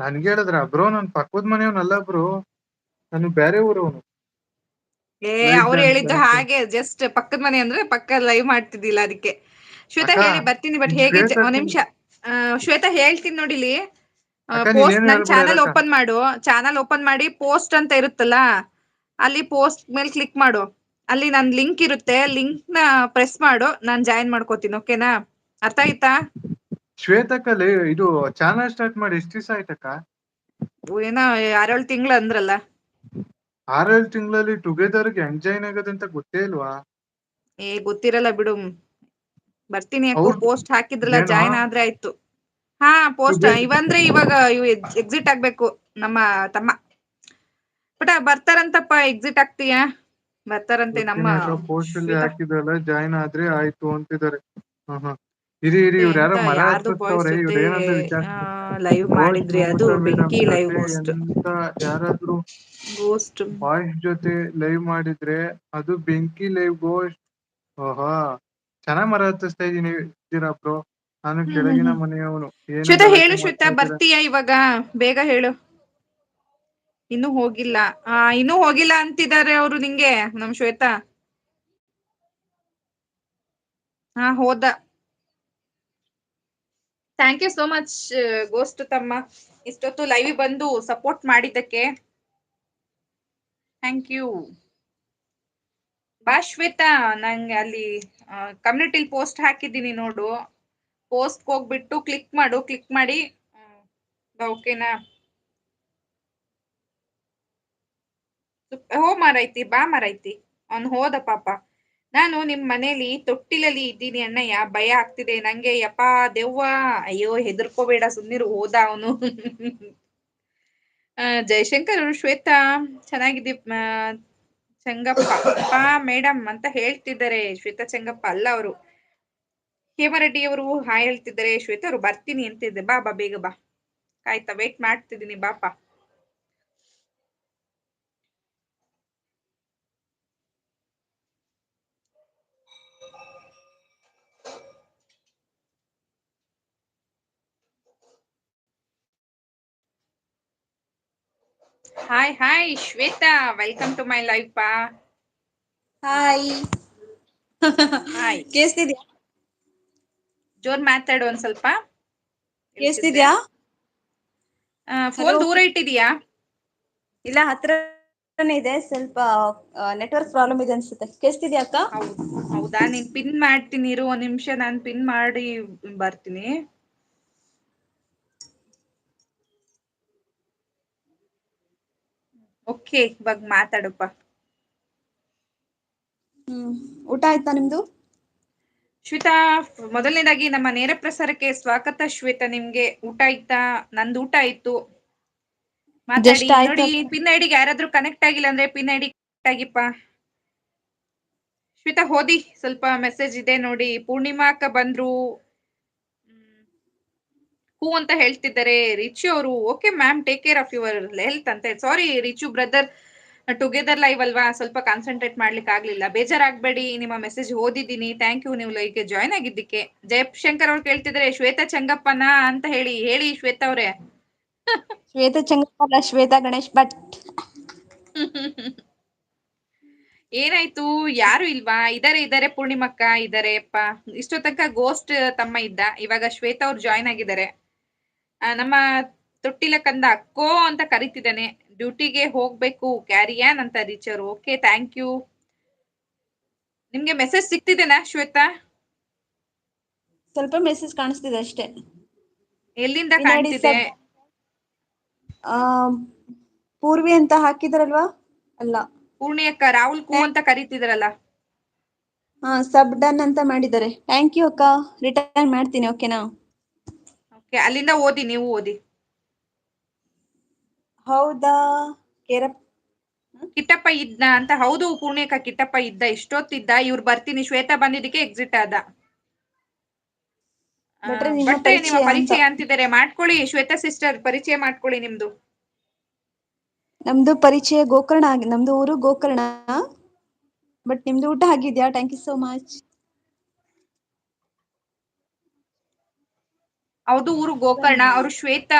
ನನ್ಗೆ ಹೇಳಿದ್ರ ಬ್ರೋ ನನ್ ಪಕ್ಕದ ಮನೆಯವನಲ್ಲ ಬ್ರೋ, ನಾನು ಬೇರೆ ಊರವನು. ಅವ್ರು ಹೇಳಿದ್ದು ಹಾಗೆ ಜಸ್ಟ್ ಪಕ್ಕದ ಮನೆ ಅಂದ್ರೆ ಪಕ್ಕ ಲೈವ್ ಮಾಡ್ತಿದ್ದಿಲ್ಲ ಅದಕ್ಕೆ. ಶ್ವೇತಾ ಹೇಳಿ ಬರ್ತೀನಿ, ಬಟ್ ಹೇಗೆ ಒಂದ್ ನಿಮಿಷ ಶ್ವೇತಾ ಹೇಳ್ತೀನಿ ನೋಡಿಲಿ. ಪೋಸ್ಟ್ ನನ್ ಚಾನಲ್ ಓಪನ್ ಮಾಡಿ ಪೋಸ್ಟ್ ಅಂತ ಇರುತ್ತಲ್ಲ, ಅಲ್ಲಿ ಪೋಸ್ಟ್ ಮೇಲೆ ಕ್ಲಿಕ್ ಮಾಡು. ಅಲ್ಲಿ ನನ್ ಲಿಂಕ್ ಇರುತ್ತೆ, ಲಿಂಕ್ ನ ಪ್ರೆಸ್ ಮಾಡು, ನಾನ್ ಜಾಯಿನ್ ಮಾಡ್ಕೋತೀನಿ. ಓಕೆನಾ? ಅರ್ಥ ಆಯ್ತಾ? ಶ್ವೇತಕ್ಕಲ್ಲಿ ಇದು ಚಾನಲ್ ಸ್ಟಾರ್ಟ್ ಮಾಡಿ ಎಷ್ಟು ದಿವಸ ಆಯ್ತಕ್ಕ? ಏನೋ 6-7 ತಿಂಗಳು ಅಂದ್ರಲ್ಲ. 6-7 ತಿಂಗಳಲ್ಲಿ ಟುಗೆದರ್ಗೆ ಹೆಂಗ್ ಜಾಯಿನ್ ಆಗೋದಂತ ಗೊತ್ತೇ ಇಲ್ವಾ? ಗೊತ್ತಿರಲ್ಲ ಬಿಡು. ಬರ್ತೀನಿ ಯಾಕೋ, ಅವ್ರ ಪೋಸ್ಟ್ ಹಾಕಿದ್ರಲ್ಲ, ಏನೋ ಜಾಯಿನ್ ಆದ್ರೆ ಆಯ್ತು. ಹಾ ಪೋಸ್ಟ್ ಇವಂದ್ರೆ ಇವಾಗ ಎಕ್ಸಿಟ್ ಆಗ್ಬೇಕು ನಮ್ಮ ತಮ್ಮ. But ಬರ್ತಾರಂತಪ್ಪ, exit ಆಗ್ತೀಯಾ? ಬರ್ತಾರಂತೆ ನಮ್ಮ ಪೋಸ್ಟ್ ಅಲ್ಲಿ ಶ್ವೇತಾ. ಹಾಕಿದಲ್ಲ, ಜಾಯಿನ್ ಆದ್ರೆ ಆಯ್ತು ಅಂತಿದ್ದಾರೆ. ಇರಿ ಇವ್ರು ಯಾರೋ ಮರ ಯಾರ್ದು ಬಾಯ್ಸ್ ಹತ್ಬಿಡ್ತವ್ರೆ, ಜೊತೆ ಇವ್ರು ಏನಂತ ವಿಚಾರ. ಲೈವ್ ಮಾಡಿದ್ರಿ, ಅದು ಮಮತಾ ಮೇಡಮ್ ಬೆಂಕಿ ಲೈವ್ ಜೊತೆ ಗೋಸ್ಟ್. ಎಂತ ಯಾರಾದ್ರೂ ಬಾಯ್ಸ್ ಜೊತೆ ಲೈವ್ ಮಾಡಿದ್ರೆ ಅದು ಬೆಂಕಿ ಲೈವ್ ಗೋಸ್ಟ್. ಓಹೋ, ಚೆನ್ನಾಗ್ ಮರ ಹತ್ತಿಸ್ತಾ ಇದೀರಾ ಬ್ರೋ. ನಾನು ಕೆಳಗಿನ ಮನೆಯವನು. ಏನು ಶ್ವೇತಾ ಗಲಾಟೆ ಹೇಳು ಶ್ವೇತಾ, ಮಾಡ್ತಾ ಇದ್ದೀರಾ? ಬರ್ತೀಯಾ ಇವಾಗ? ಬೇಗ ಹೇಳು. ಇನ್ನೂ ಹೋಗಿಲ್ಲ ಅಂತಿದ್ದಾರೆ ಅವರು ನಿಂಗೆ, ನಮ್ ಶ್ವೇತಾ. ಹೋದ. Thank you so much ghost ತಮ್ಮ, ಇಷ್ಟೊತ್ತು ಲೈವ್ ಬಂದು ಸಪೋರ್ಟ್ ಮಾಡಿದ್ದಕ್ಕೆ ಥ್ಯಾಂಕ್ ಯು. ಬಾ ಶ್ವೇತಾ, ನಂಗೆ ಅಲ್ಲಿ ಕಮ್ಯುನಿಟಿಲಿ ಪೋಸ್ಟ್ ಹಾಕಿದ್ದೀನಿ ನೋಡು. ಪೋಸ್ಟ್ ಹೋಗ್ಬಿಟ್ಟು ಕ್ಲಿಕ್ ಮಾಡು, ಕ್ಲಿಕ್ ಮಾಡಿ ಓಕೆನಾ? ಮಾರೈತಿ, ಬಾ ಮಾರೈತಿ. ಅವ್ನು ಹೋದ ಪಾಪ. ನಾನು ನಿಮ್ ಮನೇಲಿ ತೊಟ್ಟಿಲಲ್ಲಿ ಇದ್ದೀನಿ ಅಣ್ಣಯ್ಯ, ಭಯ ಆಗ್ತಿದೆ ನಂಗೆ. ಯಪ್ಪಾ ದೆವ್ವ, ಅಯ್ಯೋ ಹೆದರ್ಕೋಬೇಡ, ಸುಮ್ನಿರು. ಹೋದ ಅವನು. ಜಯಶಂಕರ್ ಅವರು ಶ್ವೇತಾ ಚೆನ್ನಾಗಿದ್ದೀ ಚೆಂಗಪ್ಪ ಮೇಡಮ್ ಅಂತ ಹೇಳ್ತಿದ್ದಾರೆ. ಶ್ವೇತಾ ಚೆಂಗಪ್ಪ ಅಲ್ಲ ಅವರು. ಹೇಮರೆಡ್ಡಿ ಅವರು ಹಾಯ್ ಹೇಳ್ತಿದ್ದಾರೆ. ಶ್ವೇತಾ ಅವರು ಬರ್ತೀನಿ ಅಂತಿದ್ದೆ. ಬಾ ಬೇಗ ಬಾ, ಆಯ್ತಾ? ವೇಟ್ ಮಾಡ್ತಿದ್ದೀನಿ, ಬಾಪಾ. Hi Shweta, welcome to my live ಪಾ. ಹಾಯ್. ಕೇಳಿಸ್ತಿದ್ಯಾ? ಜೋರ್ ಮಾತಾಡು ಒಂದ್ ಸ್ವಲ್ಪ. ಕೇಳಿಸ್ತಿದ್ಯಾ? ಫೋನ್ ದೂರ ಇಟ್ಟಿದ್ಯಾ? ಇಲ್ಲ, ಹತ್ರನೇ ಇದೆ. ಸ್ವಲ್ಪ ನೆಟ್ವರ್ಕ್ ಪ್ರಾಬ್ಲಮ್ ಇದೆ ಅನ್ಸುತ್ತೆ. ಕೇಳಿಸ್ತಿದ್ಯಾ ಅಕ್ಕ? ಹೌದಾ, ನೀನ್ ಪಿನ್ ಮಾಡ್ತೀನಿ ಇರು, ಒಂದ್ ನಿಮಿಷ. ನಾನ್ ಪಿನ್ ಮಾಡಿ ಬರ್ತೀನಿ. ಓಕೆ, ಇವಾಗ ಮಾತಾಡಪ್ಪ. ಊಟ ಆಯ್ತಾ ನಿಮ್ದು? ಶ್ವೇತಾ, ಮೊದಲನೇದಾಗಿ ನಮ್ಮ ನೇರ ಪ್ರಸಾರಕ್ಕೆ ಸ್ವಾಗತ. ಶ್ವೇತಾ, ನಿಮ್ಗೆ ಊಟ ಆಯ್ತಾ? ನಂದು ಊಟ ಆಯ್ತು. ಮಾತಾಡಿ ಜಸ್ಟ್ ಆಯ್ತು ನೋಡಿ. ಅಕ್ಕ. ಪಿನ್ ಐಡಿಗೆ ಯಾರಾದ್ರೂ ಕನೆಕ್ಟ್ ಆಗಿಲ್ಲ ಅಂದ್ರೆ ಪಿನ್ ಐಡಿ ಕನೆಕ್ಟ್ ಆಗಿಪ್ಪ. ಶ್ವೇತಾ ಓದಿ, ಸ್ವಲ್ಪ ಮೆಸೇಜ್ ಇದೆ ನೋಡಿ. ಪೂರ್ಣಿಮಾ ಅಕ್ಕ ಬಂದ್ರು, ಹೂ ಅಂತ ಹೇಳ್ತಿದ್ದಾರೆ. ರಿಚು ಅವರು okay ma'am, take care of your health ಅಂತ. ಸಾರಿ ರಿಚು ಬ್ರದರ್, ಟುಗೆದರ್ ಲೈವ್ ಅಲ್ವಾ, ಸ್ವಲ್ಪ ಕಾನ್ಸಂಟ್ರೇಟ್ ಮಾಡ್ಲಿಕ್ಕೆ ಆಗ್ಲಿಲ್ಲ, ಬೇಜಾರಾಗ್ಬೇಡಿ. ನಿಮ್ಮ ಮೆಸೇಜ್ ಓದಿದ್ದೀನಿ, ಥ್ಯಾಂಕ್ ಯು ನೀವು ಲೈಕ್ ಜಾಯ್ನ್ ಆಗಿದ್ದಕ್ಕೆ. ಜಯಶಂಕರ್ ಅವ್ರು ಕೇಳ್ತಿದ್ರೆ ಶ್ವೇತಾ ಚೆಂಗಪ್ಪನಾ ಅಂತ ಹೇಳಿ ಶ್ವೇತಾ ಅವ್ರೆ. ಶ್ವೇತಾ ಚೆಂಗಪ್ಪ ಅಲ್ಲ, ಶ್ವೇತಾ ಗಣೇಶ್ ಭಟ್. ಏನಾಯ್ತು, ಯಾರು ಇಲ್ವಾ? ಇದಾರೆ ಪೂರ್ಣಿಮಕ್ಕ ಇದಾರೆ ಅಪ್ಪ. ಇಷ್ಟೋ ತನಕ ಗೋಸ್ಟ್ ತಮ್ಮ ಇದ್ದ, ಇವಾಗ ಶ್ವೇತಾ ಅವ್ರು ಜಾಯ್ನ್ ಆಗಿದ್ದಾರೆ. ನಮ್ಮ ತೊಟ್ಟಿಲ ಕಂದ ಅಕ್ಕೋ ಅಂತ ಕರಿತಿದ್ದಾನೆ. ಡ್ಯೂಟಿಗೆ ಹೋಗ್ಬೇಕು, ಕ್ಯಾರಿಯಾನ್ ಅಂತ ರೀಚರು. Okay, thank you. ನಿಮ್ಗೆ ಮೆಸೇಜ್ ಸಿಗ್ತಿದೆನಾ ಶ್ವೇತಾ? ಸ್ವಲ್ಪ ಮೆಸೇಜ್ ಕಾಣಿಸ್ತಿದೆ ಅಷ್ಟೇ. ಎಲ್ಲಿಂದ ಕಾಣ್ತಿದೆ? ಪೂರ್ವಿ ಅಂತ ಹಾಕಿದ್ರಲ್ವಾ? ಅಲ್ಲ, ಪೂರ್ಣಿ ಅಕ್ಕ, ರಾಹುಲ್ ಕೂ ಅಂತ ಕರೀತಿದ್ರಲ್ಲ. ಸಬ್ ಡನ್ ಅಂತ ಮಾಡಿದ್ದಾರೆ. ಥ್ಯಾಂಕ್ ಯು ಅಕ್ಕ, ರಿಟರ್ನ್ ಮಾಡ್ತೀನಿ. ಓಕೆನಾ? ಓಕೆ, ಅಲ್ಲಿಂದ ಓದಿ, ನೀವು ಓದಿ. ಹೌದಾ, ಕಿಟ್ಟಪ್ಪ ಇದ್ನ ಅಂತ. ಹೌದು ಪೂರ್ಣಿಕ, ಕಿಟ್ಟಪ್ಪ ಇದ್ದ, ಇಷ್ಟೊತ್ತಿದ್ದ. ಇವ್ರು ಬರ್ತೀನಿ, ಶ್ವೇತಾ ಬಂದಿದ್ದಕ್ಕೆ ಎಕ್ಸಿಟ್ ಆದ. ಭಟ್ರೆ ನಿಮ್ಮ ಭಟ್ರೆ ನಿಮ್ಮ ಅಂತ. ಪರಿಚಯ ಅಂತಿದ್ದಾರೆ. ಮಾಡ್ಕೊಳ್ಳಿ ಶ್ವೇತಾ ಸಿಸ್ಟರ್, ಪರಿಚಯ ಮಾಡ್ಕೊಳ್ಳಿ ನಿಮ್ದು. ನಮ್ದು ಪರಿಚಯ ಗೋಕರ್ಣ, ನಮ್ದು ಊರು ಗೋಕರ್ಣ. ಬಟ್ ನಿಮ್ದು ಊಟ ಆಗಿದ್ಯಾ? Thank you so much. ಹೌದು, ಊರು ಗೋಕರ್ಣ. ಅವರು ಶ್ವೇತಾ